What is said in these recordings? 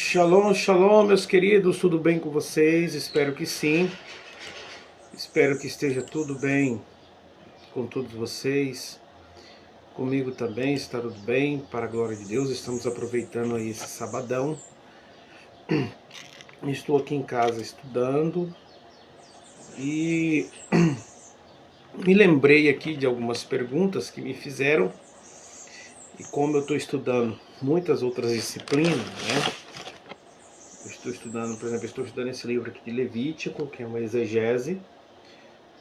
Shalom, shalom, meus queridos, tudo bem com vocês? Espero que sim. Espero que esteja tudo bem com todos vocês. Comigo também está tudo bem, para a glória de Deus. Estamos aproveitando aí esse sabadão. Estou aqui em casa estudando e me lembrei aqui de algumas perguntas que me fizeram. E como eu estou estudando muitas outras disciplinas, né? Eu estou estudando, por exemplo, estou estudando esse livro aqui de Levítico, que é uma exegese,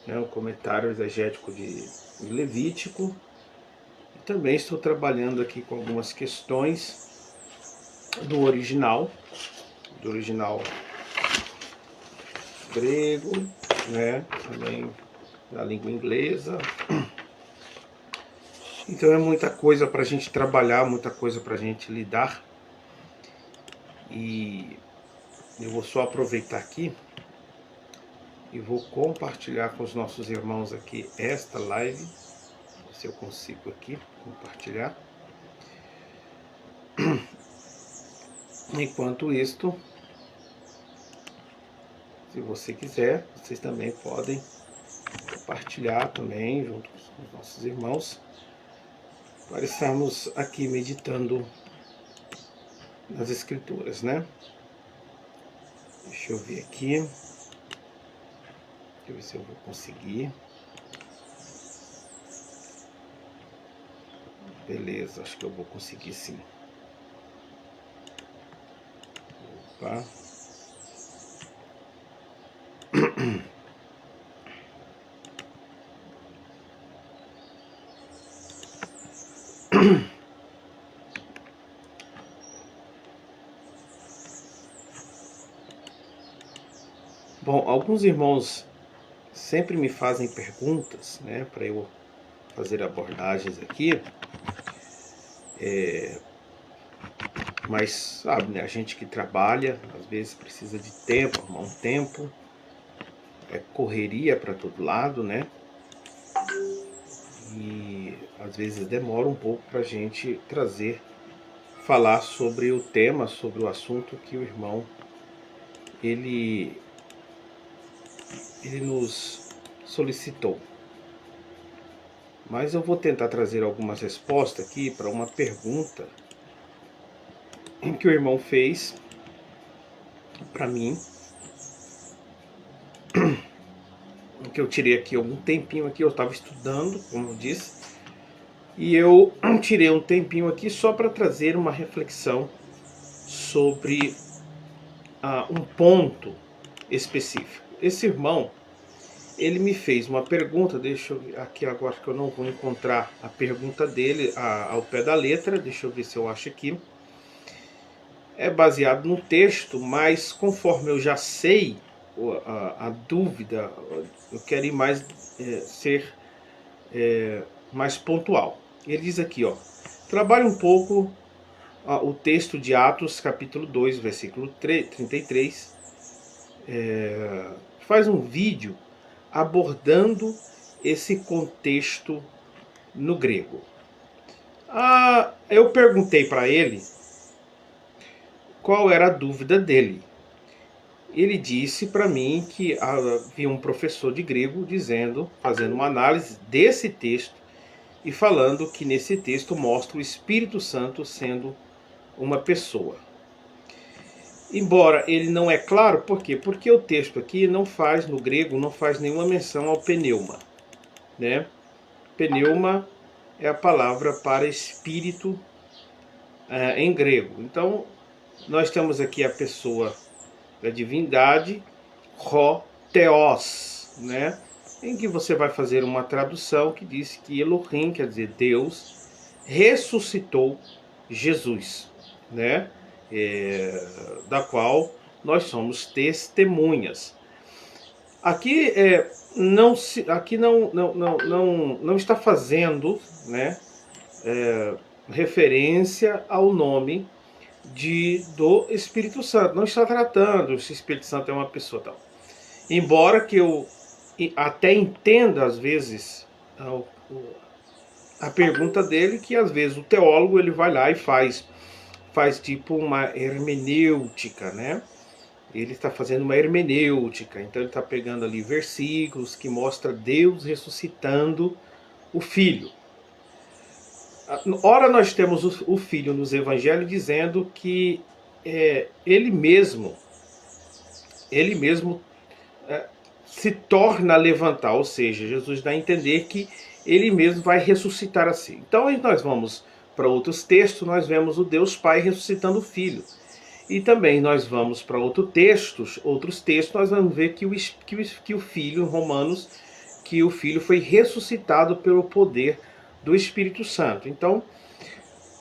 né, um comentário exegético de Levítico. E também estou trabalhando aqui com algumas questões do original grego, né, também da língua inglesa. Então é muita coisa para a gente trabalhar, muita coisa para a gente lidar. E eu vou só aproveitar aqui e vou compartilhar com os nossos irmãos aqui esta live, se eu consigo aqui compartilhar. Enquanto isto, se você quiser, vocês também podem compartilhar também junto com os nossos irmãos, para estarmos aqui meditando nas escrituras, né? Deixa eu ver aqui. Deixa eu ver se eu vou conseguir. Beleza, acho que eu vou conseguir sim. Opa. Bom, alguns irmãos sempre me fazem perguntas, né, para eu fazer abordagens aqui. Mas, sabe, né, a gente que trabalha, às vezes precisa de tempo, arrumar um tempo. É correria para todo lado, né? E às vezes demora um pouco para a gente falar sobre o tema, sobre o assunto que o irmão ele nos solicitou. Mas eu vou tentar trazer algumas respostas aqui para uma pergunta que o irmão fez para mim, que eu tirei aqui algum tempinho aqui, eu estava estudando, como eu disse, e eu tirei um tempinho aqui só para trazer uma reflexão sobre um ponto específico. Esse irmão, ele me fez uma pergunta, deixa eu ver aqui agora que eu não vou encontrar a pergunta dele ao pé da letra, deixa eu ver se eu acho aqui. É baseado no texto, mas conforme eu já sei a dúvida, eu quero ir mais, ser mais pontual. Ele diz aqui, ó, trabalhe um pouco o texto de Atos, capítulo 2, versículo 33, faz um vídeo abordando esse contexto no grego. Eu perguntei para ele qual era a dúvida dele. Ele disse para mim que havia um professor de grego fazendo uma análise desse texto e falando que nesse texto mostra o Espírito Santo sendo uma pessoa. Embora ele não é claro, por quê? Porque o texto aqui no grego, não faz nenhuma menção ao pneuma, né? Pneuma é a palavra para espírito em grego. Então, nós temos aqui a pessoa da divindade, Theos, né? Em que você vai fazer uma tradução que diz que Elohim, quer dizer Deus, ressuscitou Jesus, né? Da qual nós somos testemunhas. Aqui não está fazendo, né, referência ao nome do Espírito Santo. Não está tratando se o Espírito Santo é uma pessoa tal. Embora que eu até entenda às vezes a pergunta dele, que às vezes o teólogo ele vai lá e faz faz tipo uma hermenêutica, né? Ele está fazendo uma hermenêutica, então ele está pegando ali versículos que mostra Deus ressuscitando o Filho. Ora, nós temos o Filho nos Evangelhos dizendo que ele mesmo se torna a levantar, ou seja, Jesus dá a entender que ele mesmo vai ressuscitar assim. Então, nós vamos para outros textos, nós vemos o Deus Pai ressuscitando o Filho. E também nós vamos para outros textos, nós vamos ver que o Filho, em Romanos, que o Filho foi ressuscitado pelo poder do Espírito Santo. Então,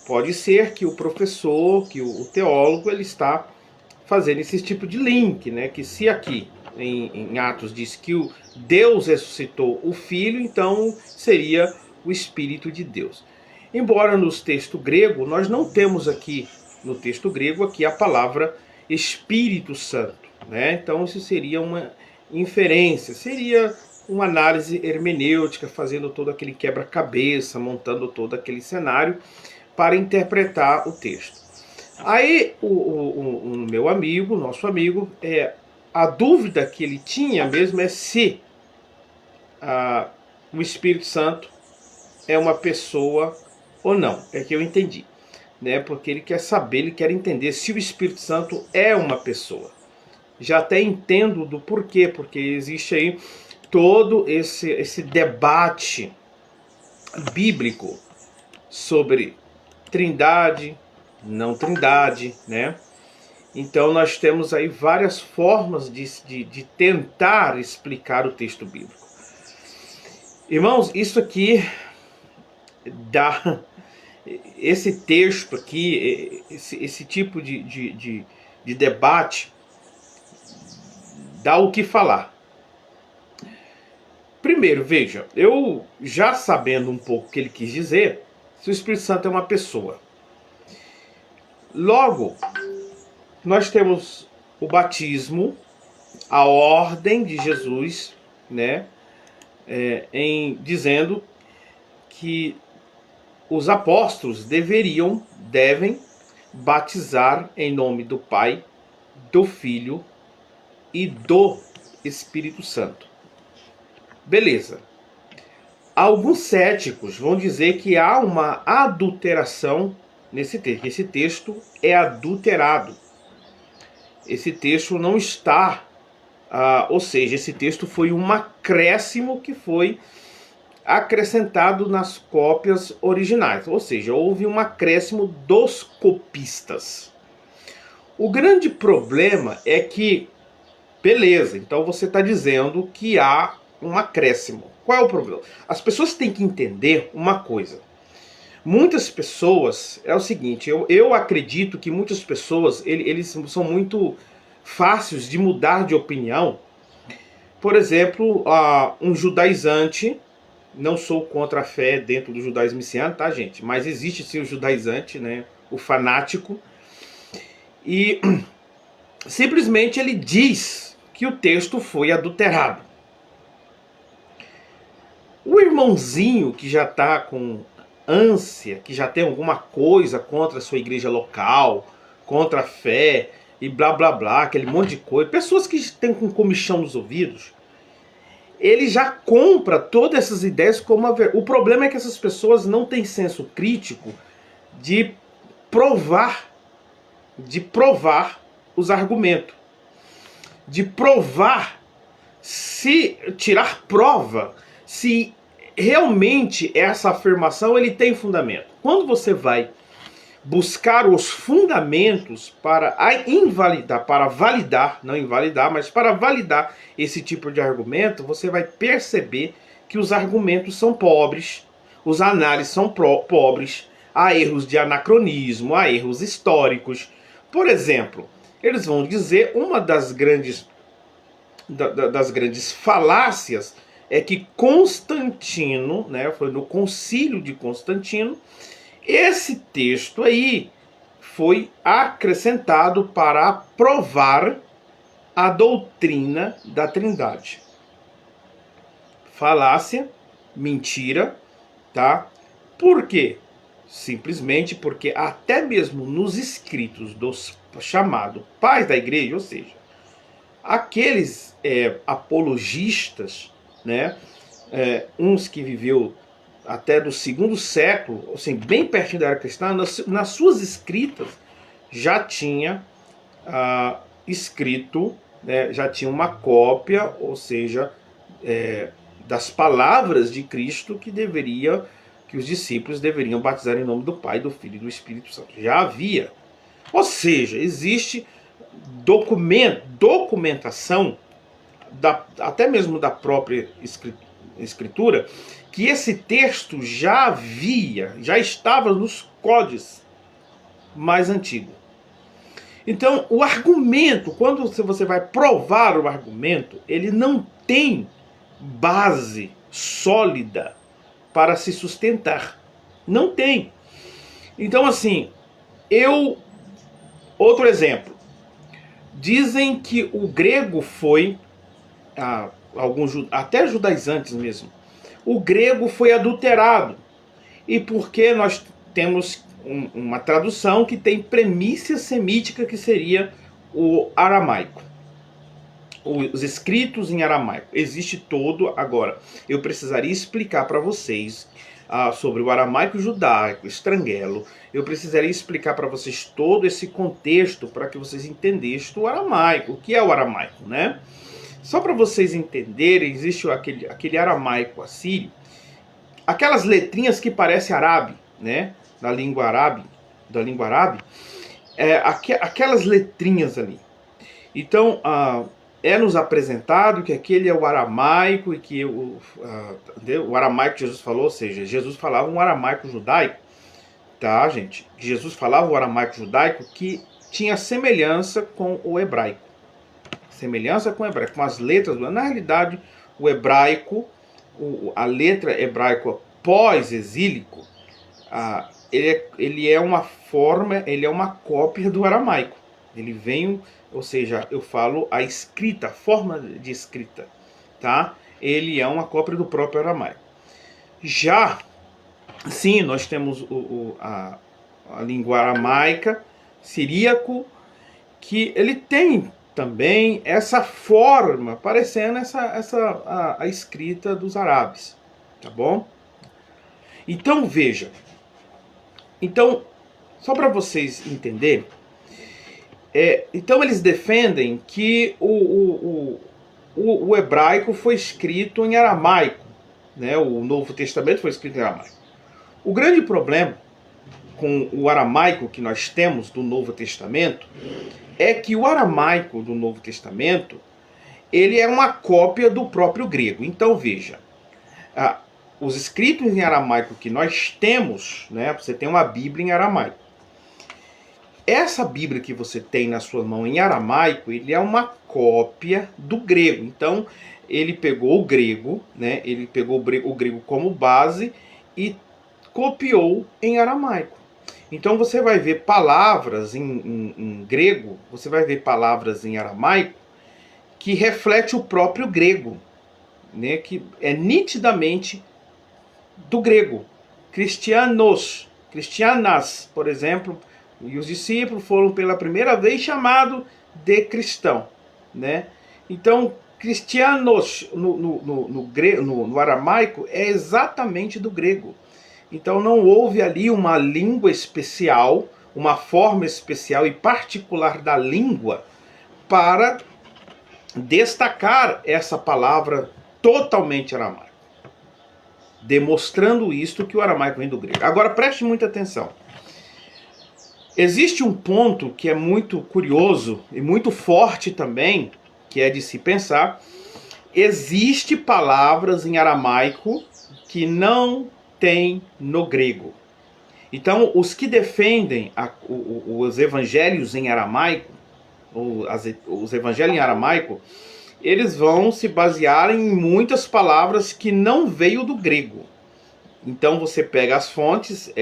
pode ser que o professor, que o teólogo, ele está fazendo esse tipo de link, né? Que se aqui em Atos diz que o Deus ressuscitou o Filho, então seria o Espírito de Deus. Embora nos textos grego, nós não temos aqui, no texto grego, aqui a palavra Espírito Santo, né? Então isso seria uma inferência, seria uma análise hermenêutica, fazendo todo aquele quebra-cabeça, montando todo aquele cenário para interpretar o texto. Aí o meu amigo, nosso amigo, a dúvida que ele tinha mesmo é se o Espírito Santo é uma pessoa ou não. É que eu entendi, né? Porque ele quer saber, ele quer entender se o Espírito Santo é uma pessoa. Já até entendo do porquê, porque existe aí todo esse debate bíblico sobre trindade, não trindade, né? Então nós temos aí várias formas de tentar explicar o texto bíblico. Irmãos, isso aqui dá... Esse texto aqui, esse tipo de debate, dá o que falar. Primeiro, veja, eu já sabendo um pouco o que ele quis dizer, se o Espírito Santo é uma pessoa. Logo, nós temos o batismo, a ordem de Jesus, né, dizendo que os apóstolos devem batizar em nome do Pai, do Filho e do Espírito Santo. Beleza. Alguns céticos vão dizer que há uma adulteração nesse texto, que esse texto é adulterado. Esse texto não está, ou seja, esse texto foi um acréscimo que foi acrescentado nas cópias originais, ou seja, houve um acréscimo dos copistas. O grande problema é que, beleza, então você está dizendo que há um acréscimo. Qual é o problema? As pessoas têm que entender uma coisa. Muitas pessoas, é o seguinte, eu acredito que muitas pessoas, eles são muito fáceis de mudar de opinião. Por exemplo, um judaizante, não sou contra a fé dentro do judaísmo messiânico, tá, gente? Mas existe sim o judaizante, né? O fanático. E simplesmente ele diz que o texto foi adulterado. O irmãozinho que já está com ânsia, que já tem alguma coisa contra a sua igreja local, contra a fé e blá blá blá, aquele monte de coisa, pessoas que têm com comichão nos ouvidos, ele já compra todas essas ideias como o problema é que essas pessoas não têm senso crítico de provar os argumentos, de provar, se tirar prova, se realmente essa afirmação ele tem fundamento. Quando você vai buscar os fundamentos para invalidar, para validar, não invalidar, mas para validar esse tipo de argumento, você vai perceber que os argumentos são pobres, os análises são pobres, há erros de anacronismo, há erros históricos. Por exemplo, eles vão dizer, uma das grandes falácias é que Constantino, né, foi no concílio de Constantino, esse texto aí foi acrescentado para provar a doutrina da Trindade. Falácia, mentira, tá? Por quê? simplesmente porque até mesmo nos escritos dos chamados pais da igreja, ou seja, aqueles apologistas, né, uns que viveu até do segundo século, assim, bem pertinho da era cristã, nas suas escritas já tinha escrito, né, já tinha uma cópia, ou seja, das palavras de Cristo que os discípulos deveriam batizar em nome do Pai, do Filho e do Espírito Santo. Já havia. Ou seja, existe documentação, até mesmo da própria escritura, que esse texto já estava nos códices mais antigos. Então, o argumento, quando você vai provar o argumento, ele não tem base sólida para se sustentar. Não tem. Então, assim, outro exemplo. Dizem que o grego foi, até judaizantes mesmo, o grego foi adulterado. E porque nós temos uma tradução que tem premissa semítica, que seria o aramaico. Os escritos em aramaico. Existe todo. Agora, eu precisaria explicar para vocês sobre o aramaico judaico, estranguelo. Eu precisaria explicar para vocês todo esse contexto para que vocês entendessem o aramaico. O que é o aramaico, né? Só para vocês entenderem, existe aquele aramaico assírio, aquelas letrinhas que parecem árabe, né? Da língua árabe, aquelas letrinhas ali. Então, é-nos apresentado que aquele é o aramaico, e que o aramaico que Jesus falou, ou seja, Jesus falava um aramaico judaico, tá, gente? Jesus falava um aramaico judaico que tinha semelhança com o hebraico. Semelhança com o hebraico, com as letras. Na realidade, o hebraico, a letra hebraica pós-exílico, ele é uma forma, ele é uma cópia do aramaico. Ele vem, ou seja, eu falo a escrita, a forma de escrita, tá? Ele é uma cópia do próprio aramaico. Já, sim, nós temos a língua aramaica, siríaco, que ele tem também essa forma, parecendo a escrita dos árabes, tá bom? Então, veja. Então, só para vocês entenderem, então eles defendem que o hebraico foi escrito em aramaico, né? O Novo Testamento foi escrito em aramaico. O grande problema com o aramaico que nós temos do Novo Testamento é que o aramaico do Novo Testamento, ele é uma cópia do próprio grego. Então, veja, os escritos em aramaico que nós temos, né? Você tem uma Bíblia em aramaico. Essa Bíblia que você tem na sua mão em aramaico, ele é uma cópia do grego. Então, ele pegou o grego, né? Ele pegou o grego como base e copiou em aramaico. Então, você vai ver palavras em grego, você vai ver palavras em aramaico que reflete o próprio grego, né? Que é nitidamente do grego. Cristianas, por exemplo, e os discípulos foram pela primeira vez chamados de cristão, né? Então, cristianos no aramaico é exatamente do grego. Então não houve ali uma língua especial, uma forma especial e particular da língua para destacar essa palavra totalmente aramaica, demonstrando isto que o aramaico vem do grego. Agora preste muita atenção. Existe um ponto que é muito curioso e muito forte também, que é de se pensar. Existe palavras em aramaico que não tem no grego. Então, os que defendem os evangelhos em aramaico, os evangelhos em aramaico, eles vão se basear em muitas palavras que não veio do grego. Então, você pega as fontes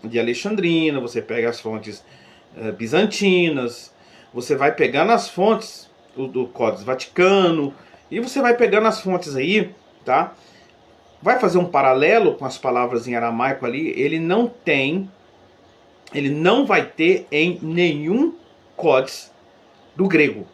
de Alexandrina, você pega as fontes bizantinas, você vai pegando as fontes do Códice Vaticano, e você vai pegando as fontes aí, tá? vai fazer um paralelo com as palavras em aramaico ali, ele não vai ter em nenhum códice do grego,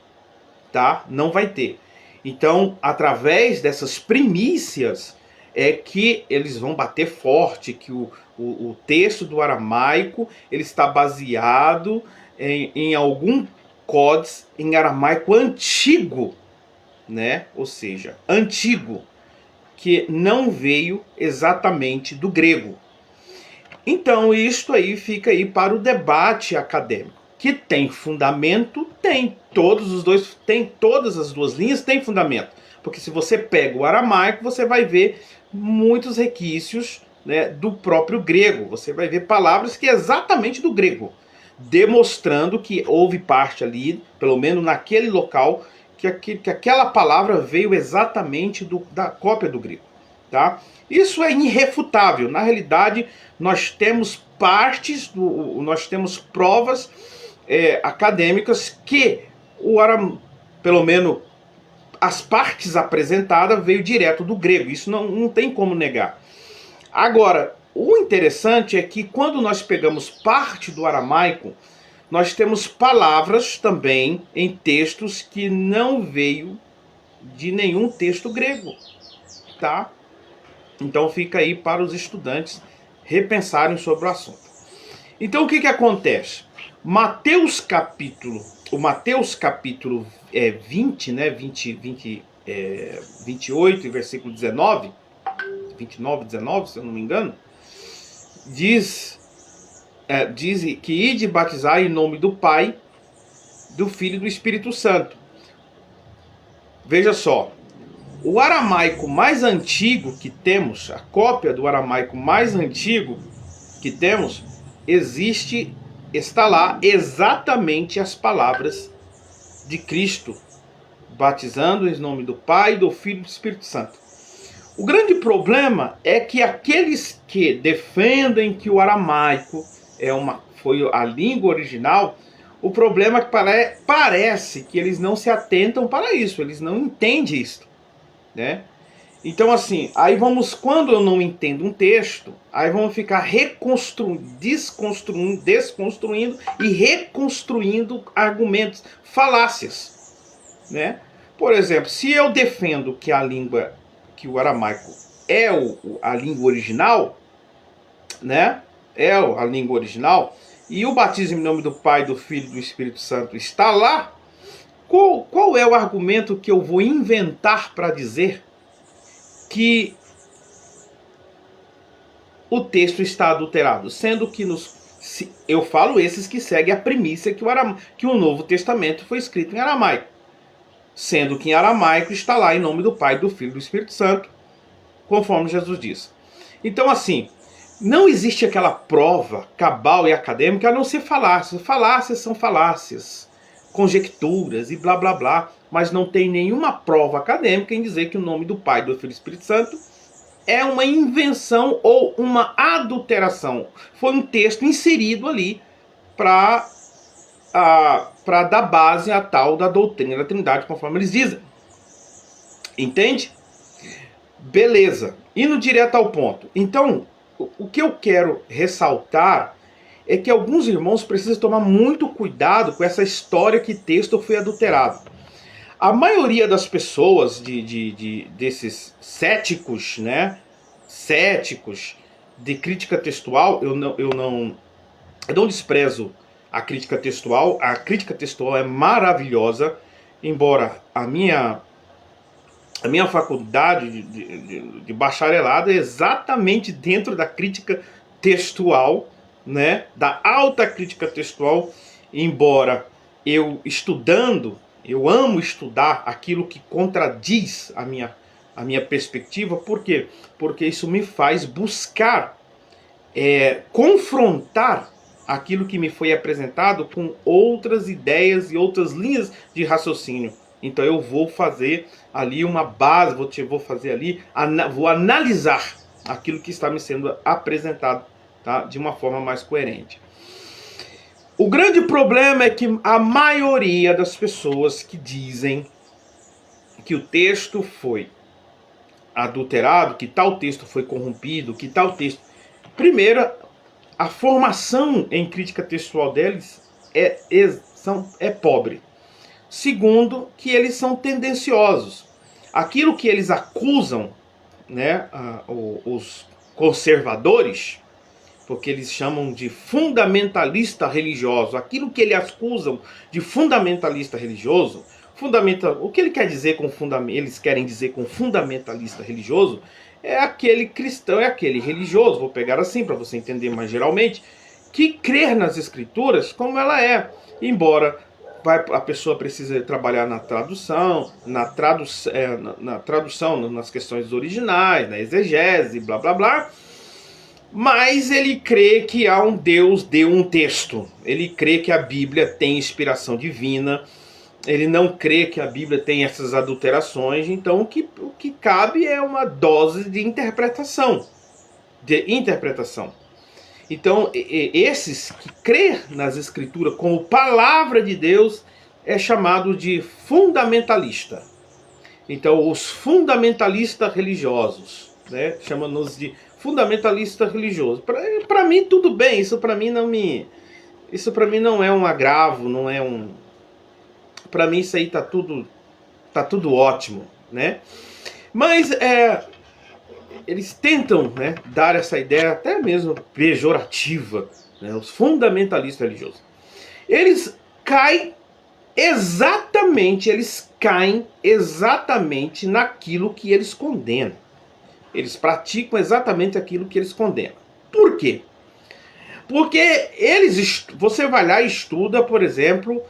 tá? Não vai ter. Então, através dessas primícias, é que eles vão bater forte que o texto do aramaico ele está baseado em algum códice em aramaico antigo, né? Ou seja, antigo, que não veio exatamente do grego. Então, isto aí fica aí para o debate acadêmico. Que tem fundamento, tem. Todas as duas linhas têm fundamento. Porque se você pega o aramaico, você vai ver muitos requisitos, né, do próprio grego. Você vai ver palavras que é exatamente do grego, demonstrando que houve parte ali, pelo menos naquele local, que aquela palavra veio exatamente da cópia do grego. Tá? Isso é irrefutável. Na realidade, nós temos nós temos provas acadêmicas que pelo menos as partes apresentadas veio direto do grego. Isso não tem como negar. Agora, o interessante é que quando nós pegamos parte do aramaico, nós temos palavras também em textos que não veio de nenhum texto grego, tá? Então fica aí para os estudantes repensarem sobre o assunto. Então o que acontece? O Mateus capítulo 20, né, 28, versículo 19, 29, 19, se eu não me engano, diz que ide batizar em nome do Pai, do Filho e do Espírito Santo. Veja só, o aramaico mais antigo que temos, a cópia do aramaico mais antigo que temos, está lá exatamente as palavras de Cristo, batizando em nome do Pai, do Filho e do Espírito Santo. O grande problema é que aqueles que defendem que o aramaico foi a língua original, o problema é que parece que eles não se atentam para isso, eles não entendem isso, né? Então assim, quando eu não entendo um texto, aí vamos ficar desconstruindo e reconstruindo argumentos, falácias, né? Por exemplo, se eu defendo que que o aramaico é a língua original, né? É a língua original, e o batismo em nome do Pai, do Filho e do Espírito Santo está lá, qual é o argumento que eu vou inventar para dizer que o texto está adulterado? Sendo que eu falo esses que seguem a premissa que o Novo Testamento foi escrito em aramaico. Sendo que em aramaico está lá em nome do Pai, do Filho e do Espírito Santo, conforme Jesus diz. Então assim, não existe aquela prova cabal e acadêmica a não ser falácias. Falácias são falácias, conjecturas e blá blá blá, mas não tem nenhuma prova acadêmica em dizer que o nome do Pai, do Filho e do Espírito Santo é uma invenção ou uma adulteração. Foi um texto inserido ali para dar base à tal da doutrina da Trindade, conforme eles dizem. Entende? Beleza. Indo direto ao ponto. Então, o que eu quero ressaltar é que alguns irmãos precisam tomar muito cuidado com essa história que texto foi adulterado. A maioria das pessoas, desses céticos, né? Céticos de crítica textual, eu não desprezo a crítica textual. A crítica textual é maravilhosa, embora a minha faculdade de bacharelado é exatamente dentro da crítica textual, né? Da alta crítica textual, embora eu amo estudar aquilo que contradiz a minha perspectiva. Por quê? Porque isso me faz buscar confrontar aquilo que me foi apresentado com outras ideias e outras linhas de raciocínio. Então eu vou fazer ali uma base, vou analisar aquilo que está me sendo apresentado, tá? De uma forma mais coerente. O grande problema é que a maioria das pessoas que dizem que o texto foi adulterado, que tal texto foi corrompido, que tal texto... Primeiro, a formação em crítica textual deles é pobre. Segundo, que eles são tendenciosos. Aquilo que eles acusam, né, os conservadores, porque eles chamam de fundamentalista religioso, aquilo que eles acusam de fundamentalista religioso, o que ele quer dizer com eles querem dizer com fundamentalista religioso, é aquele cristão, é aquele religioso, vou pegar assim para você entender mais geralmente, que crer nas escrituras como ela é, embora a pessoa precisa trabalhar na tradução, nas questões originais, na exegese, blá blá blá, mas ele crê que há um Deus deu um texto, ele crê que a Bíblia tem inspiração divina, ele não crê que a Bíblia tem essas adulterações, então o que cabe é uma dose de interpretação. Então, esses que crê nas Escrituras como palavra de Deus é chamado de fundamentalista. Então, os fundamentalistas religiosos, né, chamam-nos de fundamentalista religioso. Para mim tudo bem, isso para mim não é um agravo, não é um... Para mim isso aí tá tudo ótimo, né? Mas eles tentam, né, dar essa ideia até mesmo pejorativa, né, os fundamentalistas religiosos. Eles caem exatamente naquilo que eles condenam. Eles praticam exatamente aquilo que eles condenam. Por quê? Porque você vai lá e estuda, por exemplo,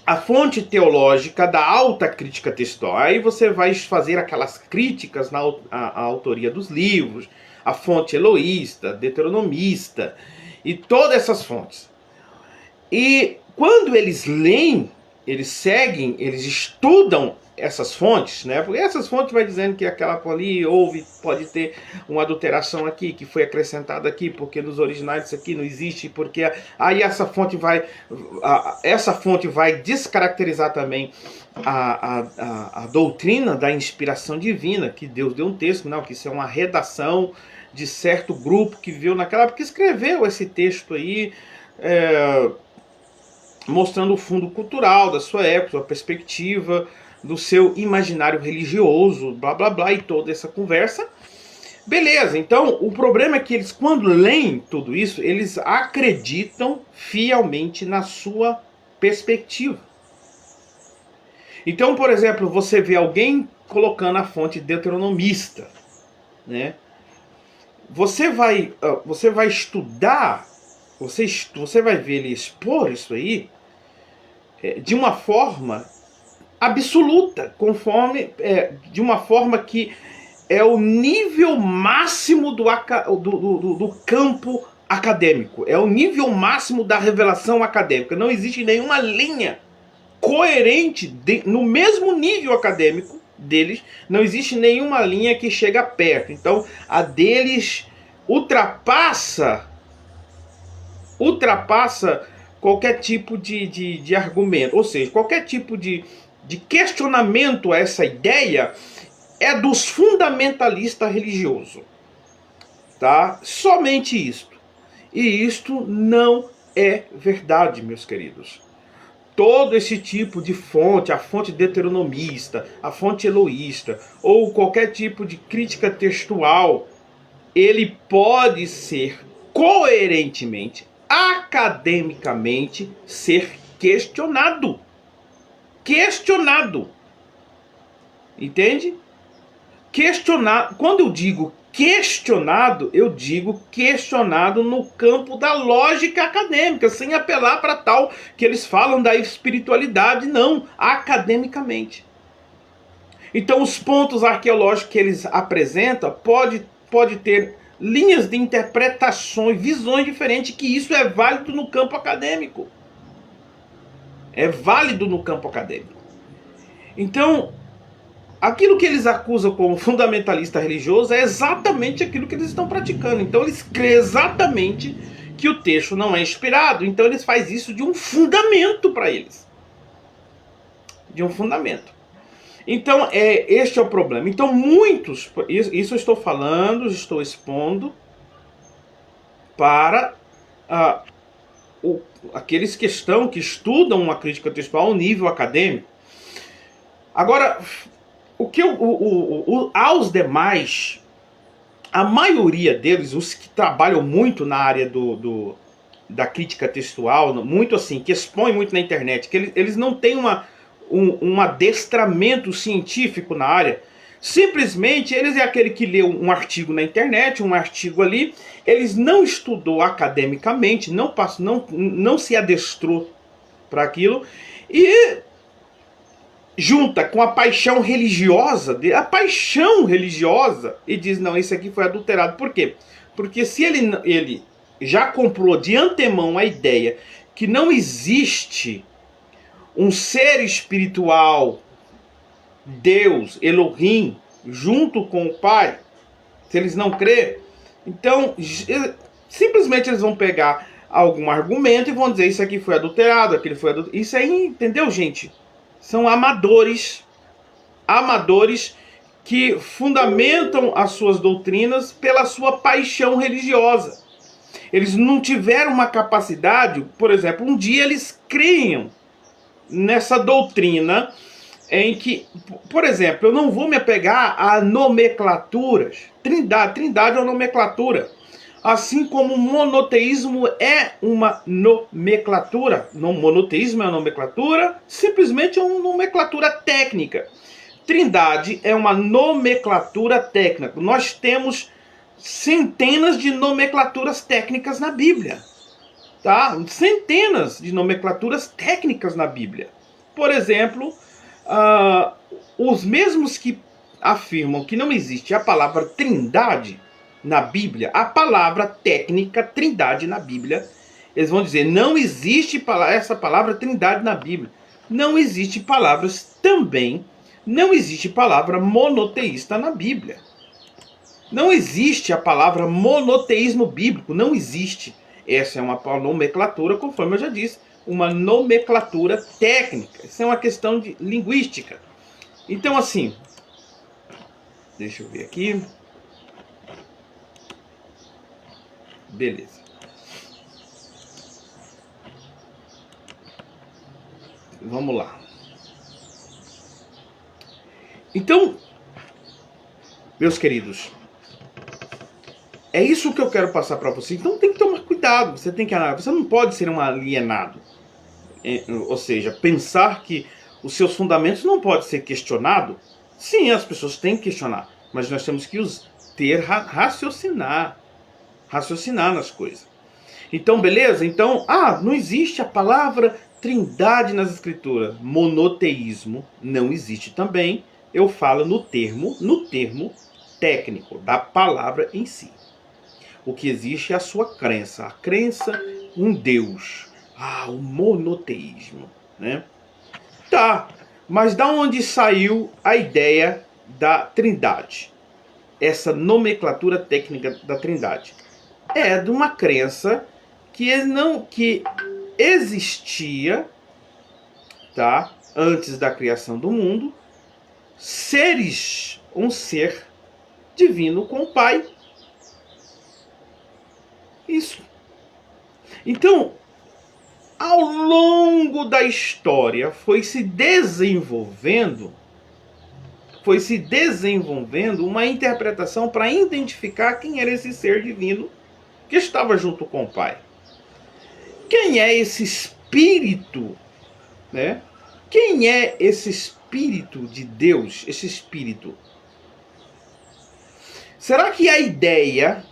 a fonte teológica da alta crítica textual. Aí você vai fazer aquelas críticas à autoria dos livros, a fonte eloísta, deuteronomista e todas essas fontes. E quando eles leem, eles seguem, eles estudam essas fontes, né? Porque essas fontes vai dizendo que aquela ali pode ter uma adulteração aqui, que foi acrescentada aqui, porque nos originais isso aqui não existe, porque aí essa fonte vai descaracterizar também a doutrina da inspiração divina, que Deus deu um texto, não, que isso é uma redação de certo grupo que viveu naquela época, que escreveu esse texto aí, mostrando o fundo cultural da sua época, sua perspectiva, do seu imaginário religioso, blá blá blá, e toda essa conversa. Beleza, então o problema é que eles, quando leem tudo isso, eles acreditam fielmente na sua perspectiva. Então, por exemplo, você vê alguém colocando a fonte deuteronomista, né? Você vai estudar, você vai ver ele expor isso aí de uma forma absoluta, de uma forma que é o nível máximo do campo acadêmico, é o nível máximo da revelação acadêmica. Não existe nenhuma linha coerente no mesmo nível acadêmico deles, não existe nenhuma linha que chega perto. Então a deles ultrapassa qualquer tipo de argumento, ou seja, qualquer tipo de questionamento a essa ideia é dos fundamentalistas religiosos, tá? Somente isto. E isto não é verdade, meus queridos. Todo esse tipo de fonte, a fonte deuteronomista, a fonte eloísta, ou qualquer tipo de crítica textual, ele pode ser coerentemente, academicamente, ser questionado. Entende? Questionado. Quando eu digo questionado no campo da lógica acadêmica, sem apelar para tal que eles falam da espiritualidade, não, academicamente. Então os pontos arqueológicos que eles apresentam pode ter linhas de interpretações, visões diferentes, que isso é válido no campo acadêmico. Então, aquilo que eles acusam como fundamentalista religioso é exatamente aquilo que eles estão praticando. Então eles creem exatamente que o texto não é inspirado. Então eles fazem isso de um fundamento para eles. De um fundamento. Então, este é o problema. Então, muitos, isso eu estou falando, estou expondo para ah, aqueles que estudam uma crítica textual ao nível acadêmico. Agora, aos demais, a maioria deles, os que trabalham muito na área da crítica textual, muito assim, que expõem muito na internet, que eles não têm um adestramento científico na área. Simplesmente eles é aquele que lê um artigo na internet, um artigo ali, eles não estudou academicamente, não se adestrou para aquilo, e junta com a paixão religiosa, e diz, não, isso aqui foi adulterado. Por quê? Porque se ele já comprou de antemão a ideia que não existe um ser espiritual, Deus, Elohim, junto com o Pai, se eles não crêem, então simplesmente eles vão pegar algum argumento e vão dizer, isso aqui foi adulterado, aquele foi adulterado. Isso aí, entendeu, gente? São amadores que fundamentam as suas doutrinas pela sua paixão religiosa. Eles não tiveram uma capacidade, por exemplo, um dia eles criam nessa doutrina em que, por exemplo, eu não vou me apegar a nomenclaturas. Trindade é uma nomenclatura. Assim como o monoteísmo é uma nomenclatura. Monoteísmo é uma nomenclatura, simplesmente é uma nomenclatura técnica. Trindade é uma nomenclatura técnica. Nós temos centenas de nomenclaturas técnicas na Bíblia. Tá? Centenas de nomenclaturas técnicas na Bíblia. Por exemplo, os mesmos que afirmam que não existe a palavra trindade na Bíblia, a palavra técnica trindade na Bíblia, eles vão dizer, não existe essa palavra trindade na Bíblia. Não existe não existe palavra monoteísta na Bíblia. Não existe a palavra monoteísmo bíblico, não existe. Essa é uma nomenclatura, conforme eu já disse, uma nomenclatura técnica. Isso é uma questão de linguística. Então, assim, deixa eu ver aqui. Beleza. Vamos lá. Então, meus queridos, é isso que eu quero passar para você. Então tem que tomar cuidado. Você não pode ser um alienado. Ou seja, pensar que os seus fundamentos não podem ser questionados. Sim, as pessoas têm que questionar. Mas nós temos que raciocinar nas coisas. Então, beleza? Então, não existe a palavra trindade nas escrituras. Monoteísmo não existe também. Eu falo no termo técnico da palavra em si. O que existe é a sua crença. A crença em Deus. O monoteísmo, né? Tá, mas da onde saiu a ideia da trindade? Essa nomenclatura técnica da trindade. É de uma crença que existia, tá? Antes da criação do mundo, um ser divino com o Pai. Isso. Então, ao longo da história, foi se desenvolvendo uma interpretação para identificar quem era esse ser divino que estava junto com o Pai. Quem é esse espírito, né? Quem é esse espírito de Deus, esse espírito? Será que a ideia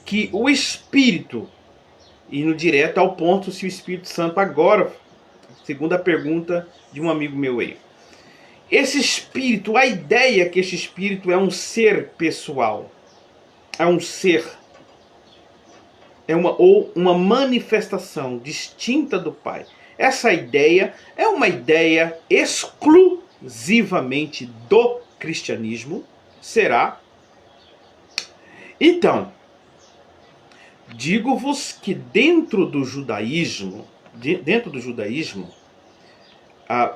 que o espírito, indo direto ao ponto, se o Espírito Santo agora, segundo a pergunta de um amigo meu aí, esse espírito, a ideia que esse espírito é um ser pessoal, é um ser, ou uma manifestação distinta do Pai. Essa ideia é uma ideia exclusivamente do cristianismo, será? Então, digo-vos que dentro do judaísmo,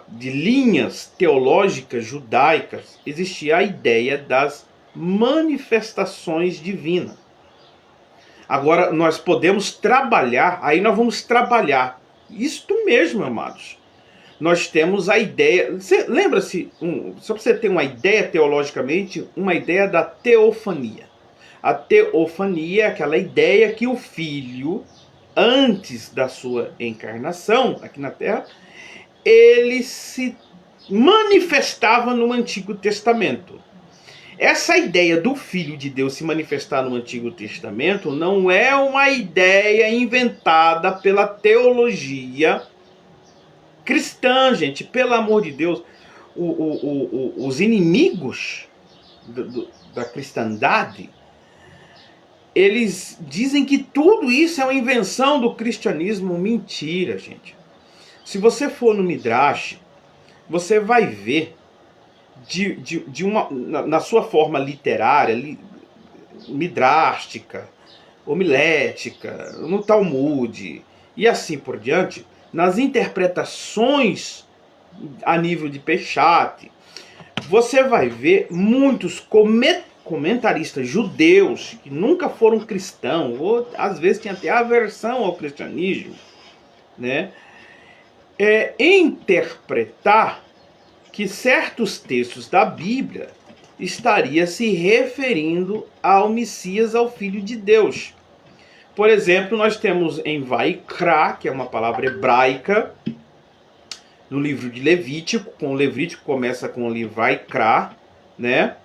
de linhas teológicas judaicas, existia a ideia das manifestações divinas. Agora nós podemos trabalhar, aí nós vamos trabalhar isto mesmo, amados. Nós temos a ideia, lembra-se, só para você ter uma ideia teologicamente, uma ideia da teofania. A teofania é aquela ideia que o Filho, antes da sua encarnação aqui na Terra, ele se manifestava no Antigo Testamento. Essa ideia do Filho de Deus se manifestar no Antigo Testamento não é uma ideia inventada pela teologia cristã, gente. Pelo amor de Deus, os inimigos da cristandade, eles dizem que tudo isso é uma invenção do cristianismo. Mentira, gente. Se você for no Midrash, você vai ver na sua forma literária, midrástica, homilética, no Talmud e assim por diante, nas interpretações a nível de Peshat, você vai ver muitos comentaristas judeus que nunca foram cristãos, ou às vezes tinham até aversão ao cristianismo, né? Interpretar que certos textos da Bíblia estaria se referindo ao Messias, ao Filho de Deus. Por exemplo, nós temos em Vaikra, que é uma palavra hebraica, no livro de Levítico, o Levítico começa com o livro Vaikra, né?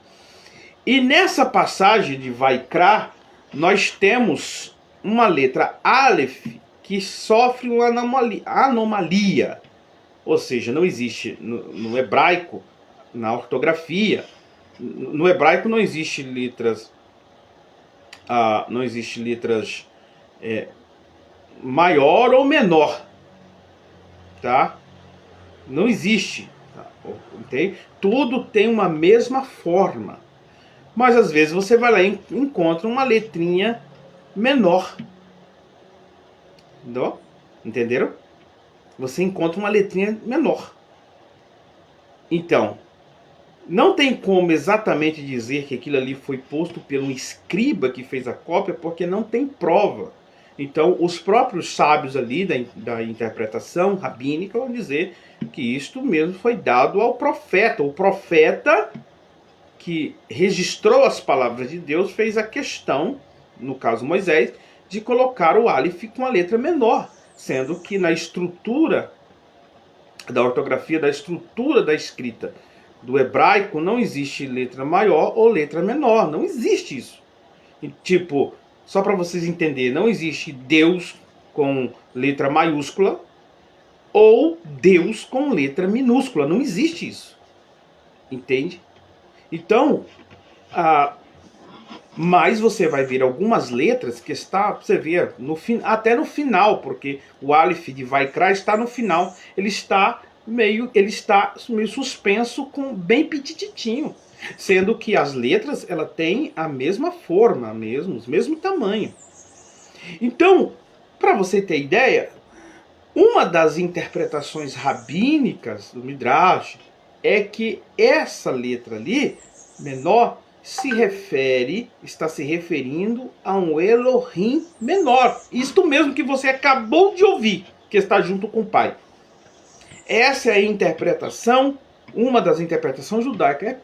E nessa passagem de Vaikra, nós temos uma letra Aleph que sofre uma anomalia. Ou seja, não existe no hebraico, na ortografia, no hebraico não existe letras, maior ou menor, tá? Não existe, tá? Okay? Tudo tem uma mesma forma, mas às vezes você vai lá e encontra uma letrinha menor, entenderam? Você encontra uma letrinha menor. Então, não tem como exatamente dizer que aquilo ali foi posto pelo escriba que fez a cópia, porque não tem prova. Então, os próprios sábios ali da interpretação rabínica vão dizer que isto mesmo foi dado ao profeta. O profeta que registrou as palavras de Deus fez a questão, no caso Moisés, de colocar o Aleph com a letra menor, sendo que na estrutura da ortografia, da estrutura da escrita do hebraico, não existe letra maior ou letra menor. Não existe isso. E, tipo, só para vocês entenderem, não existe Deus com letra maiúscula ou Deus com letra minúscula. Não existe isso. Entende? Então, mas você vai ver algumas letras que está, você vê, até no final, porque o Aleph de Vaikra está no final, ele está meio suspenso, bem petititinho, sendo que as letras ela tem a mesma forma, o mesmo tamanho. Então, para você ter ideia, uma das interpretações rabínicas do Midrash é que essa letra ali, menor, está se referindo a um Elohim menor. Isto mesmo que você acabou de ouvir, que está junto com o Pai. Essa é a interpretação, uma das interpretações judaicas.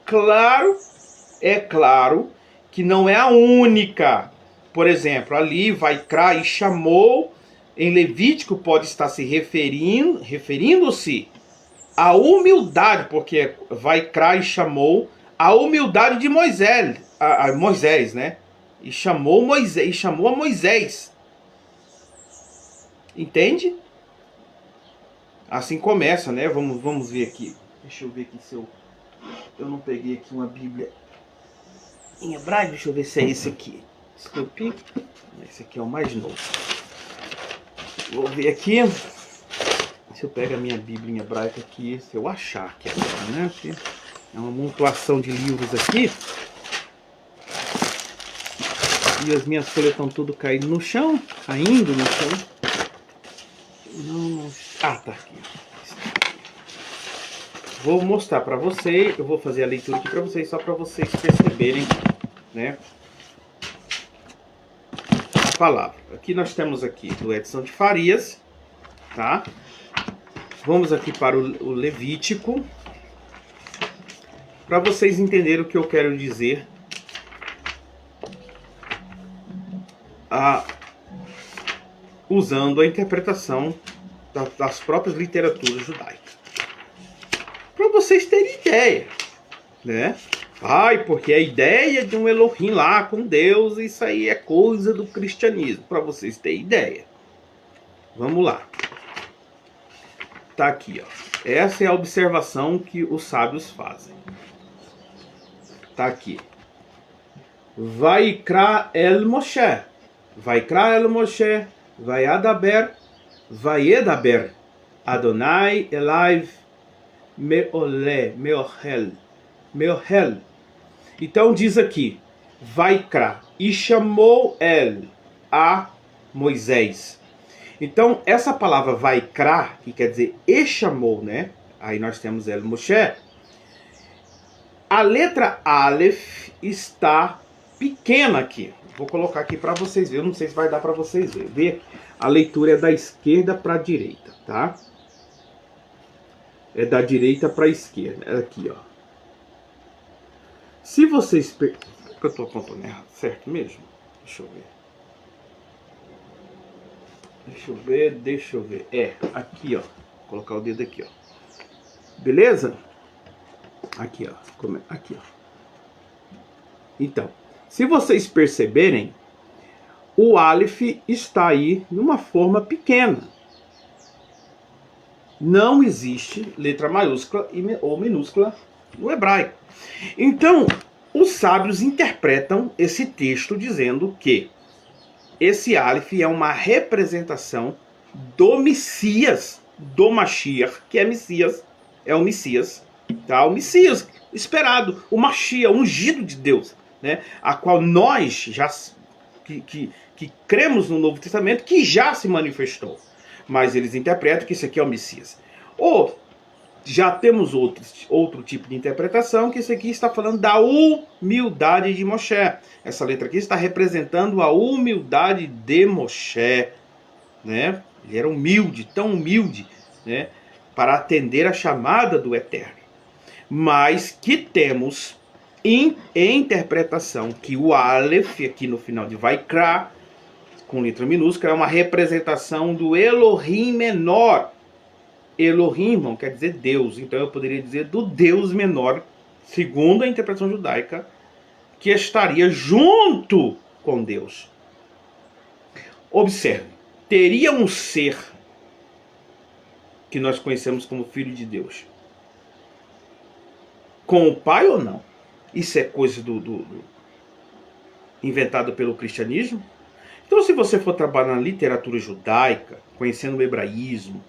É claro que não é a única. Por exemplo, ali Vaikra e chamou, em Levítico pode estar se referindo-se à humildade, porque Vaikra e chamou a humildade de Moisés, Moisés, né? E chamou a Moisés. Entende? Assim começa, né? Vamos ver aqui. Deixa eu ver aqui se eu não peguei aqui uma Bíblia em hebraico. Deixa eu ver se é esse aqui. Desculpe. Esse aqui é o mais novo. Vou ver aqui. Se eu pego a minha Bíblia em hebraico aqui, se eu achar aqui agora, né? É uma amontoação de livros aqui. E as minhas folhas estão tudo caindo no chão. Caindo no chão. Não. Ah, tá aqui. vou mostrar para vocês, eu vou fazer a leitura aqui para vocês, só para vocês perceberem, né, a palavra. Aqui nós temos aqui do Edson de Farias, tá? Vamos aqui para o Levítico, para vocês entenderem o que eu quero dizer usando a interpretação das próprias literaturas judaicas. Para vocês terem ideia, né? Porque a ideia de um Elohim lá com Deus, isso aí é coisa do cristianismo. Para vocês terem ideia. Vamos lá. Tá aqui, ó. Essa é a observação que os sábios fazem. Tá aqui. Vaikra el Moshe. Vaikra el Moshe. Vayedaber. Adonai elaiv meohel. Então diz aqui. Vaikra. E chamou ele a Moisés. Então, essa palavra Vaikra, que quer dizer e chamou, né? Aí nós temos El Moshe. A letra Aleph está pequena aqui. Vou colocar aqui para vocês verem. Eu não sei se vai dar para vocês verem. Vê, a leitura é da esquerda para a direita, tá? É da direita para a esquerda. É aqui, ó. Se vocês... que eu estou apontando errado, certo mesmo? Deixa eu ver. Deixa eu ver. É, aqui, ó. Vou colocar o dedo aqui, ó. Beleza? Aqui, ó. Aqui, ó. Então, se vocês perceberem, o Aleph está aí numa forma pequena. Não existe letra maiúscula ou minúscula no hebraico. Então, os sábios interpretam esse texto dizendo que esse Aleph é uma representação do Messias, do Mashiach, que é Messias, é o Messias, tá? O Messias esperado, o Mashiach, o ungido de Deus, né? A qual nós já que cremos no Novo Testamento, que já se manifestou. Mas eles interpretam que isso aqui é o Messias. Ou já temos outro tipo de interpretação, que isso aqui está falando da humildade de Moshe. Essa letra aqui está representando a humildade de Moshe, né? Ele era humilde, tão humilde, né? Para atender a chamada do Eterno. Mas que temos em interpretação que o Aleph, aqui no final de Vaikra, com letra minúscula, é uma representação do Elohim menor. Elohim, irmão, quer dizer Deus. Então eu poderia dizer do Deus menor, segundo a interpretação judaica, que estaria junto com Deus. Observe, teria um ser que nós conhecemos como Filho de Deus com o Pai ou não? Isso é coisa inventado pelo cristianismo? Então, se você for trabalhar na literatura judaica, conhecendo o hebraísmo,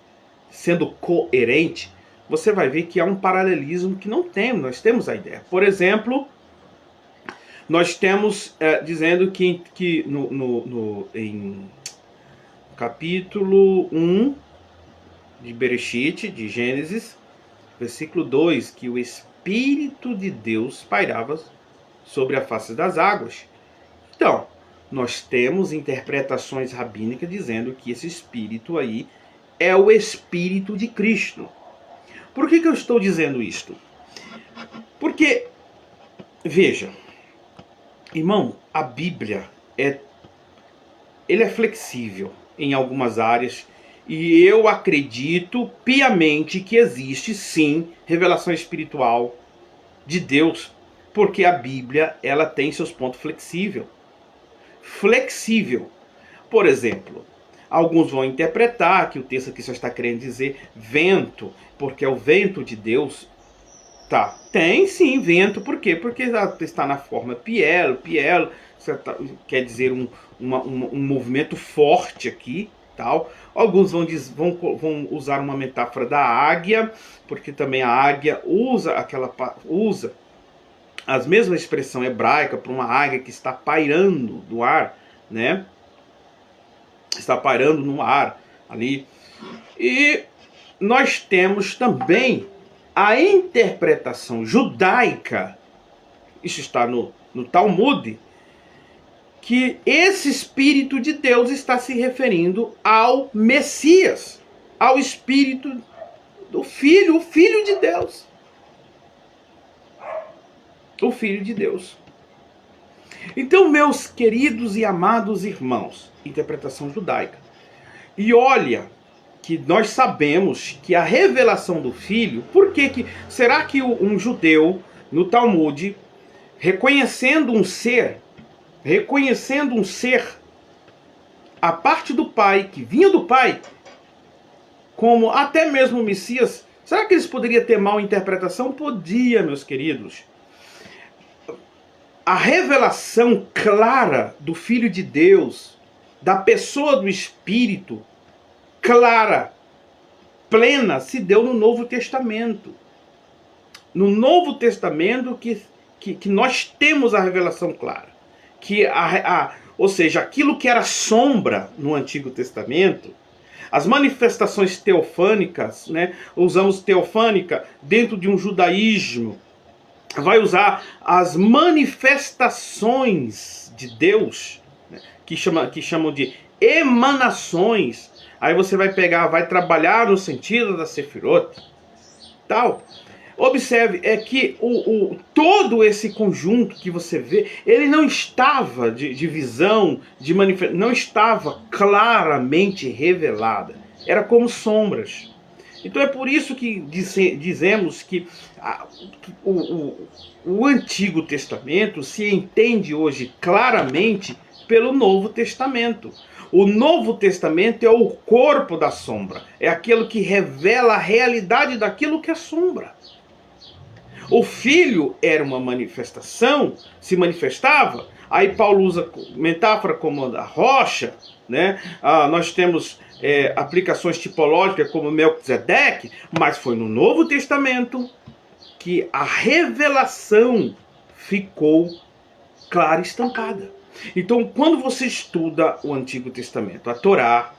sendo coerente, você vai ver que há um paralelismo que não temos, nós temos a ideia. Por exemplo, nós temos dizendo que em capítulo 1 de Bereshit, de Gênesis, versículo 2, que o Espírito de Deus pairava sobre a face das águas. Então, nós temos interpretações rabínicas dizendo que esse Espírito aí é o Espírito de Cristo. Por que eu estou dizendo isto? Porque, veja, irmão, a Bíblia ele é flexível em algumas áreas e eu acredito piamente que existe sim revelação espiritual de Deus, porque a Bíblia ela tem seus pontos flexíveis. Por exemplo, alguns vão interpretar que o texto aqui só está querendo dizer vento, porque é o vento de Deus. Tá, tem sim vento, por quê? Porque está na forma piel, quer dizer um movimento forte aqui, tal. Alguns vão usar uma metáfora da águia, porque também a águia usa as mesmas expressão hebraica para uma águia que está pairando no ar, né? Está pairando no ar ali. E nós temos também a interpretação judaica, isso está no Talmud, que esse Espírito de Deus está se referindo ao Messias, ao Espírito do Filho, o Filho de Deus. O Filho de Deus. Então, meus queridos e amados irmãos, interpretação judaica. E olha que nós sabemos que a revelação do Filho, será que um judeu no Talmud, reconhecendo um ser, a parte do Pai, que vinha do Pai, como até mesmo o Messias, será que eles poderiam ter mal interpretação? Podia, meus queridos. A revelação clara do Filho de Deus, da pessoa do Espírito, clara, plena, se deu no Novo Testamento. No Novo Testamento que nós temos a revelação clara. Ou seja, aquilo que era sombra no Antigo Testamento, as manifestações teofânicas, né? Usamos teofânica dentro de um judaísmo, vai usar as manifestações de Deus, né? que chamam de emanações. Aí você vai trabalhar no sentido da Sefirot, tal. Observe, é que todo esse conjunto que você vê, ele não estava de visão, de manifestação, não estava claramente revelada. Era como sombras. Então é por isso que dizemos que o Antigo Testamento se entende hoje claramente pelo Novo Testamento. O Novo Testamento é o corpo da sombra. É aquilo que revela a realidade daquilo que é sombra. O Filho era uma manifestação, se manifestava. Aí Paulo usa metáfora como a rocha, né? Nós temos aplicações tipológicas como Melquisedeque, mas foi no Novo Testamento que a revelação ficou clara e estampada. Então, quando você estuda o Antigo Testamento, a Torá,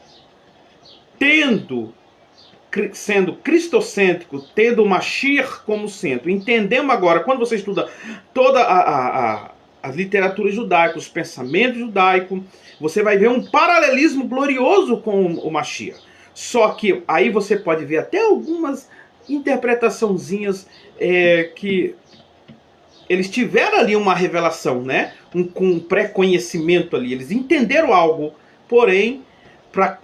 sendo cristocêntrico, tendo o Mashiach como centro, entendemos agora, quando você estuda toda a literatura judaica, os pensamentos judaicos, você vai ver um paralelismo glorioso com o Mashiach. Só que aí você pode ver até algumas interpretaçãozinhas que eles tiveram ali uma revelação, né? Um pré-conhecimento ali. Eles entenderam algo, porém, para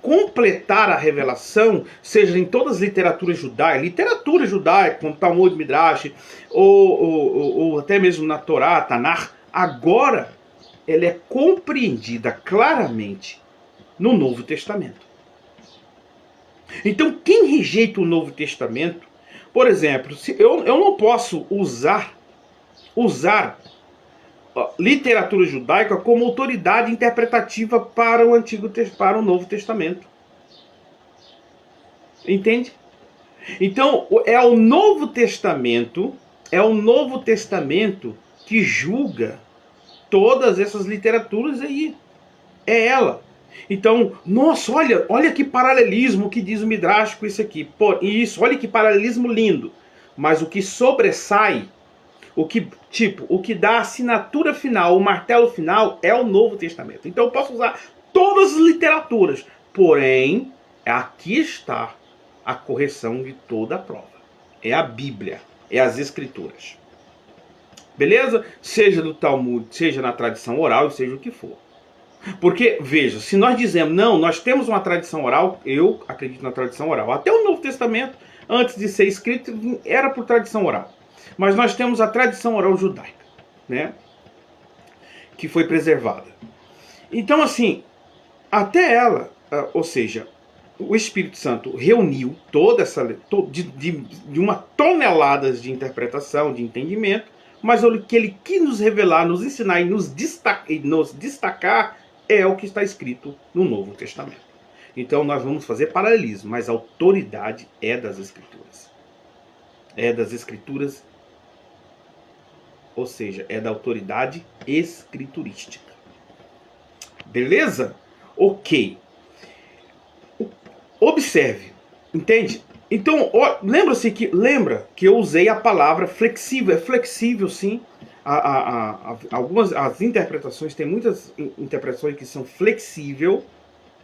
completar a revelação, seja em todas as literaturas judaicas, como Talmud, Midrash, ou até mesmo na Torá, Tanakh, agora ela é compreendida claramente no Novo Testamento. Então, quem rejeita o Novo Testamento, por exemplo, eu não posso usar literatura judaica como autoridade interpretativa para o Novo Testamento. Entende? Então, é o Novo Testamento que julga todas essas literaturas aí. É ela. Então, nossa, olha que paralelismo que diz o Midrash com isso aqui. Pô, olha que paralelismo lindo. Mas o que sobressai, o que dá a assinatura final, o martelo final, é o Novo Testamento. Então eu posso usar todas as literaturas. Porém, aqui está a correção de toda a prova. É a Bíblia, é as Escrituras. Beleza? Seja do Talmud, seja na tradição oral, seja o que for. Porque, veja, se nós dizemos, não, nós temos uma tradição oral, eu acredito na tradição oral. Até o Novo Testamento, antes de ser escrito, era por tradição oral. Mas nós temos a tradição oral judaica, né? Que foi preservada. Então, assim, até ela, ou seja, o Espírito Santo reuniu toda essa de uma toneladas de interpretação, de entendimento, mas o que ele quis nos revelar, nos ensinar e nos destacar é o que está escrito no Novo Testamento. Então nós vamos fazer paralelismo, mas a autoridade é das Escrituras. É das Escrituras, ou seja, é da autoridade escriturística. Beleza? Ok. Observe, entende? Então, lembra que eu usei a palavra flexível. É flexível, sim. Algumas as interpretações, tem muitas interpretações que são flexível,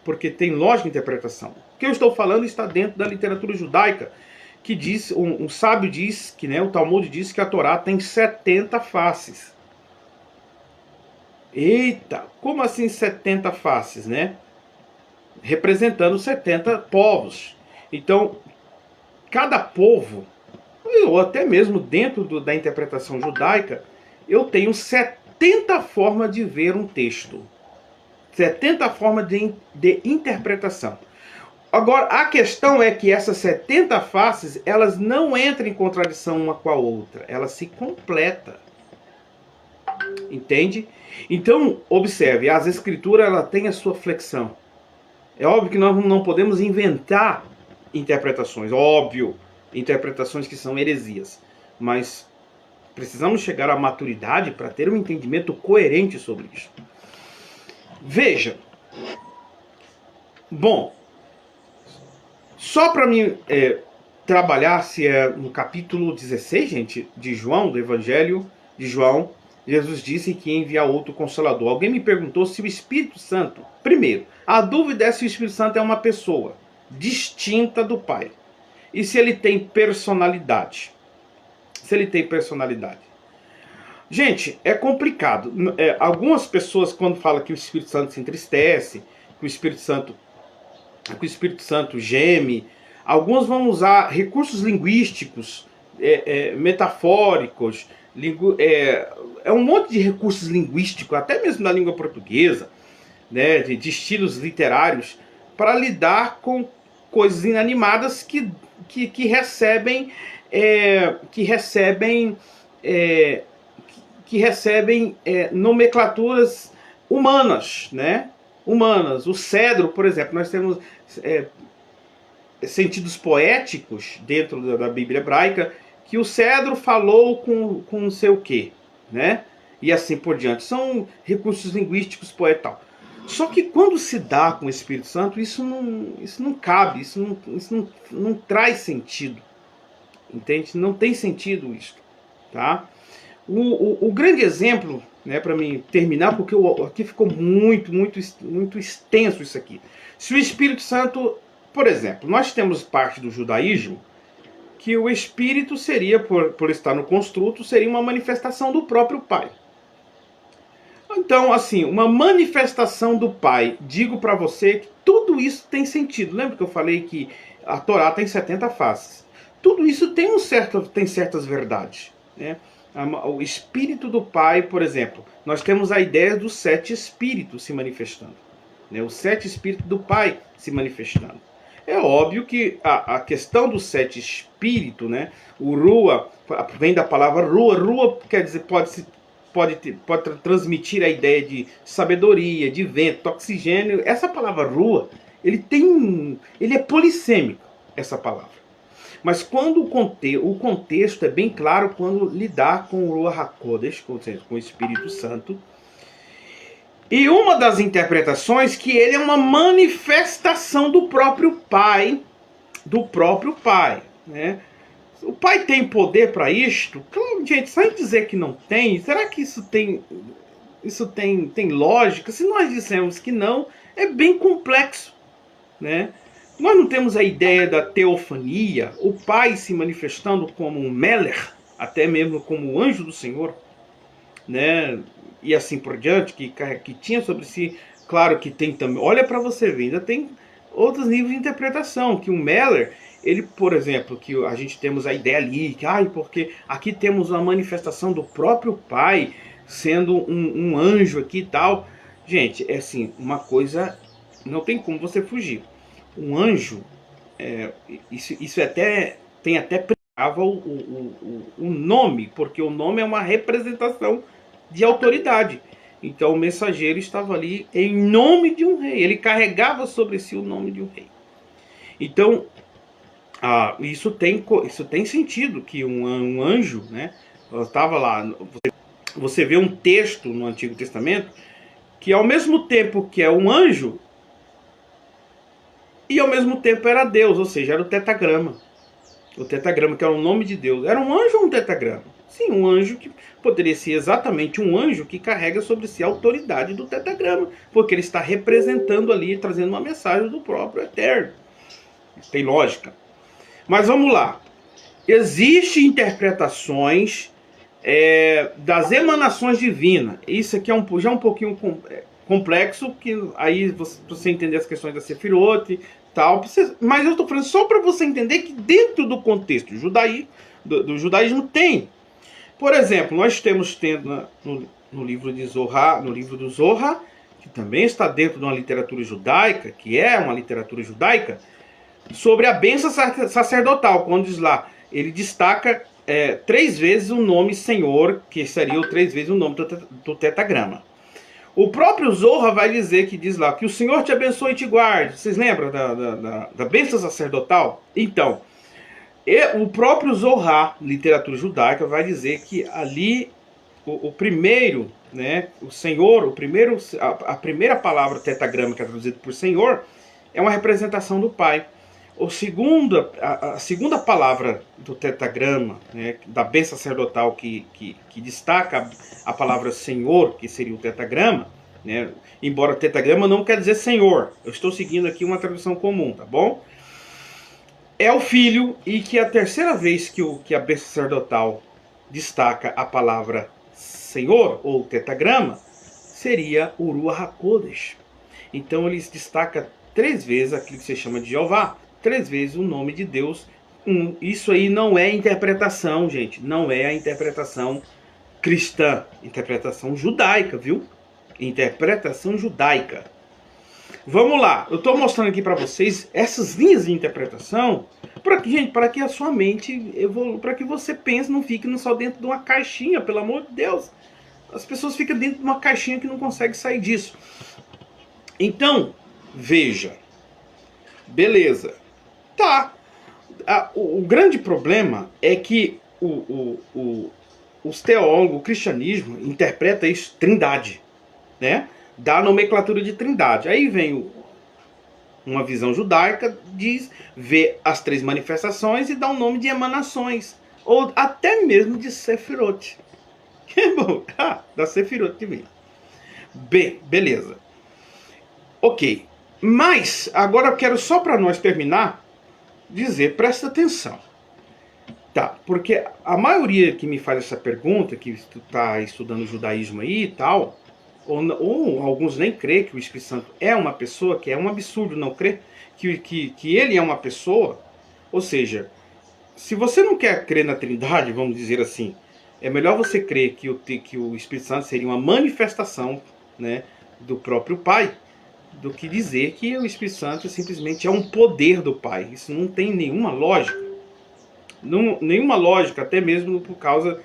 porque tem lógica de interpretação. O que eu estou falando está dentro da literatura judaica, que diz, um sábio diz, que, né, o Talmud diz que a Torá tem 70 faces. Eita, como assim 70 faces, né? Representando 70 povos. Então, cada povo, ou até mesmo dentro da interpretação judaica, eu tenho 70 formas de ver um texto. 70 formas de interpretação. Agora, a questão é que essas 70 faces, elas não entram em contradição uma com a outra. Elas se completam. Entende? Então, observe, as escrituras ela tem a sua flexão. É óbvio que nós não podemos inventar interpretações. Óbvio, interpretações que são heresias. Mas precisamos chegar à maturidade para ter um entendimento coerente sobre isso. Veja. Bom, só para mim trabalhar, se é no capítulo 16, gente, de João, do Evangelho de João, Jesus disse que ia enviar outro Consolador. Alguém me perguntou se o Espírito Santo... Primeiro, a dúvida é se o Espírito Santo é uma pessoa distinta do Pai. E se ele tem personalidade. Se ele tem personalidade. Gente, é complicado. Algumas pessoas, quando falam que o Espírito Santo se entristece, que o Espírito Santo geme, alguns vão usar recursos linguísticos, metafóricos, um monte de recursos linguísticos, até mesmo na língua portuguesa, né, de estilos literários, para lidar com coisas inanimadas que recebem nomenclaturas humanas, né? Humanas. O cedro, por exemplo, nós temos sentidos poéticos dentro da Bíblia hebraica, que o cedro falou com não sei o quê, né? E assim por diante. São recursos linguísticos poetal. Só que quando se dá com o Espírito Santo, isso não cabe, isso não traz sentido. Entende? Não tem sentido isso. Tá? O grande exemplo, né, para mim terminar, porque aqui ficou muito extenso isso aqui. Se o Espírito Santo, por exemplo, nós temos parte do judaísmo que o Espírito seria, por estar no construto, seria uma manifestação do próprio Pai. Então, assim, uma manifestação do Pai. Digo para você que tudo isso tem sentido. Lembra que eu falei que a Torá tem 70 faces? Tudo isso tem certas verdades, né? O Espírito do Pai, por exemplo, nós temos a ideia dos 7 Espíritos se manifestando, né? Os 7 Espíritos do Pai se manifestando. É óbvio que a questão dos 7 Espíritos, né? O Rua, vem da palavra Rua. Rua quer dizer, pode transmitir a ideia de sabedoria, de vento, oxigênio. Essa palavra Rua, ele é polissêmico, essa palavra. Mas quando o contexto é bem claro quando lidar com o Ruach HaKodesh, com o Espírito Santo. E uma das interpretações que ele é uma manifestação do próprio Pai, né? O Pai tem poder para isto? Claro, gente, sem dizer que não tem, será que isso tem lógica? Se nós dissermos que não, é bem complexo, né? Nós não temos a ideia da teofania, o Pai se manifestando como um Meler, até mesmo como o anjo do Senhor, né? E assim por diante, que tinha sobre si, claro que tem também, olha para você ver, ainda tem outros níveis de interpretação, que o Meler, ele, por exemplo, que a gente temos a ideia ali, que porque aqui temos uma manifestação do próprio Pai, sendo um anjo aqui e tal. Gente, é assim, uma coisa, não tem como você fugir. Um anjo, isso até tem até o nome, porque o nome é uma representação de autoridade. Então o mensageiro estava ali em nome de um rei, ele carregava sobre si o nome de um rei. Então isso tem sentido, que um anjo, né, estava lá. Você vê um texto no Antigo Testamento que ao mesmo tempo que é um anjo, e ao mesmo tempo era Deus, ou seja, era o tetagrama. O tetragrama, que era o nome de Deus, era um anjo ou um tetragrama? Sim, um anjo que poderia ser exatamente um anjo que carrega sobre si a autoridade do tetragrama, porque ele está representando ali, trazendo uma mensagem do próprio Eterno. Isso tem lógica. Mas vamos lá. Existem interpretações das emanações divinas. Isso aqui é já um pouquinho complexo, que aí você entender as questões da Sefirot, tal, mas eu estou falando só para você entender que dentro do contexto do judaísmo tem. Por exemplo, nós temos no livro de Zohar, no livro do Zohar, que também está dentro de uma literatura judaica, que é uma literatura judaica, sobre a bênção sacerdotal, quando diz lá, ele destaca 3 vezes o nome Senhor, que seria 3 vezes o nome do tetragrama. O próprio Zohar vai dizer, que diz lá, que o Senhor te abençoe e te guarde. Vocês lembram da bênção sacerdotal? Então, o próprio Zohar, literatura judaica, vai dizer que ali o primeiro, né, o Senhor, a primeira palavra tetragrama, que é traduzida por Senhor, é uma representação do Pai. A segunda palavra do tetragrama, né, da bênção sacerdotal, que destaca a palavra Senhor, que seria o tetragrama, né, embora tetragrama não quer dizer Senhor, eu estou seguindo aqui uma tradução comum, tá bom? É o Filho, e que a terceira vez que a bênção sacerdotal destaca a palavra Senhor, ou tetragrama, seria o Ruach HaKodesh. Então ele destaca 3 vezes aquilo que se chama de Jeová, 3 vezes o nome de Deus. Isso aí não é interpretação, gente. Não é a interpretação cristã. Interpretação judaica, viu? Interpretação judaica. Vamos lá. Eu estou mostrando aqui para vocês essas linhas de interpretação para que a sua mente evolua, para que você pense, não fique só dentro de uma caixinha, pelo amor de Deus. As pessoas ficam dentro de uma caixinha que não conseguem sair disso. Então, veja. Beleza. Tá. O grande problema é que os teólogos, o cristianismo, interpreta isso trindade, né? Dá a nomenclatura de trindade. Aí vem uma visão judaica, vê as 3 manifestações e dá o nome de emanações. Ou até mesmo de Sefirot. Que bom. Da Sefirot divina. Beleza. Ok. Mas, agora eu quero só para nós terminar, dizer, presta atenção. Tá, porque a maioria que me faz essa pergunta, que está estudando judaísmo aí e tal, ou alguns nem crê que o Espírito Santo é uma pessoa, que é um absurdo não crer que ele é uma pessoa. Ou seja, se você não quer crer na Trindade, vamos dizer assim, é melhor você crer que o Espírito Santo seria uma manifestação, né, do próprio Pai, do que dizer que o Espírito Santo simplesmente é um poder do Pai. Isso não tem nenhuma lógica. Nenhuma lógica, até mesmo por causa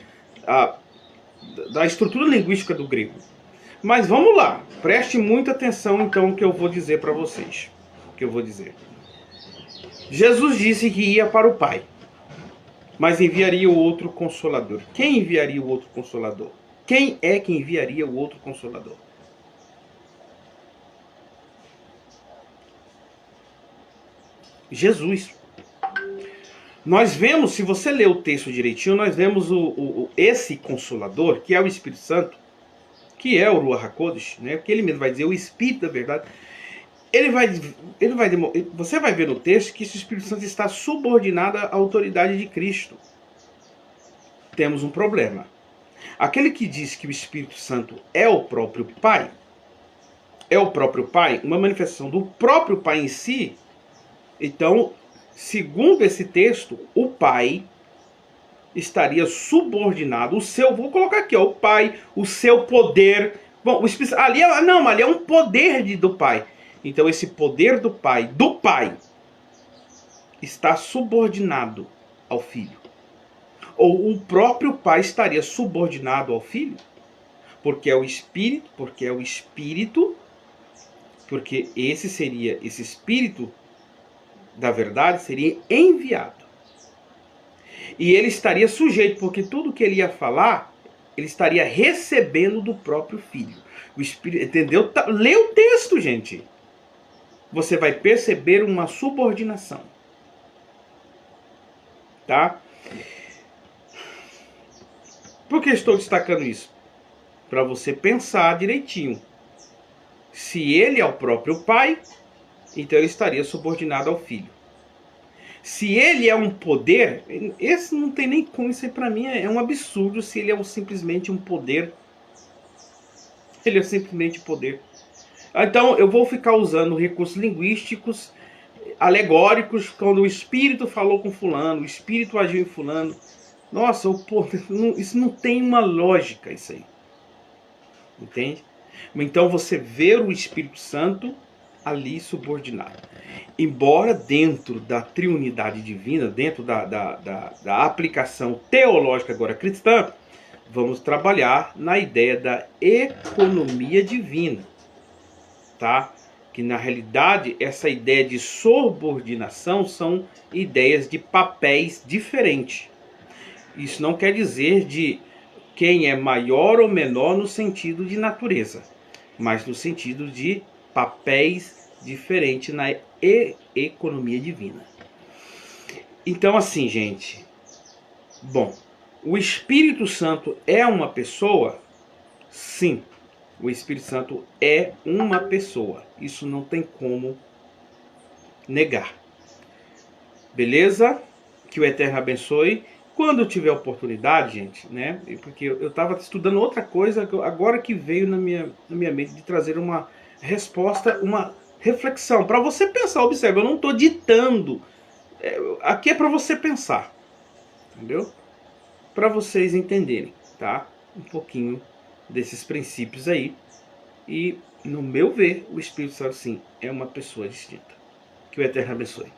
da estrutura linguística do grego. Mas vamos lá, preste muita atenção então no que eu vou dizer para vocês. O que eu vou dizer. Jesus disse que ia para o Pai, mas enviaria o outro Consolador. Quem enviaria o outro Consolador? Quem é que enviaria o outro Consolador? Jesus. Nós vemos, se você ler o texto direitinho, nós vemos esse Consolador, que é o Espírito Santo, que é o Ruach HaKodesh, né? Porque ele mesmo vai dizer o Espírito da verdade. Você vai ver no texto que esse Espírito Santo está subordinado à autoridade de Cristo. Temos um problema. Aquele que diz que o Espírito Santo é o próprio Pai, uma manifestação do próprio Pai em si, então, segundo esse texto, o Pai estaria subordinado, vou colocar aqui, o Pai, o seu poder. Bom, ali é um poder do Pai. Então esse poder do Pai, está subordinado ao Filho. Ou o próprio Pai estaria subordinado ao Filho, porque é o Espírito, porque esse Espírito da verdade seria enviado. E ele estaria sujeito, porque tudo que ele ia falar, ele estaria recebendo do próprio Filho. O Espírito, entendeu? Lê o texto, gente. Você vai perceber uma subordinação. tá? Por que estou destacando isso? Para você pensar direitinho. Se ele é o próprio pai, então ele estaria subordinado ao filho. Se ele é um poder, esse não tem nem como, isso aí para mim é um absurdo. Se ele é simplesmente um poder, ele é simplesmente poder. Então eu vou ficar usando recursos linguísticos, alegóricos, quando o espírito falou com fulano, o espírito agiu em fulano. Nossa, isso não tem uma lógica, isso aí. Entende? Então você vê o Espírito Santo ali subordinado. Embora dentro da triunidade divina, dentro da aplicação teológica agora cristã, vamos trabalhar na ideia da economia divina. Tá? Que na realidade essa ideia de subordinação são ideias de papéis diferentes. Isso não quer dizer de quem é maior ou menor no sentido de natureza, mas no sentido de papéis diferentes na economia divina. Então assim, gente, bom, o Espírito Santo é uma pessoa? Sim, o Espírito Santo é uma pessoa. Isso não tem como negar. Beleza? Que o Eterno abençoe. Quando eu tiver oportunidade, gente, né? Porque eu estava estudando outra coisa, agora que veio na minha mente de trazer uma resposta, uma reflexão. Para você pensar, observa, eu não estou ditando. Aqui é para você pensar. Entendeu? Para vocês entenderem, tá? Um pouquinho desses princípios aí. E, no meu ver, o Espírito Santo, sim, é uma pessoa distinta. Que o Eterno abençoe.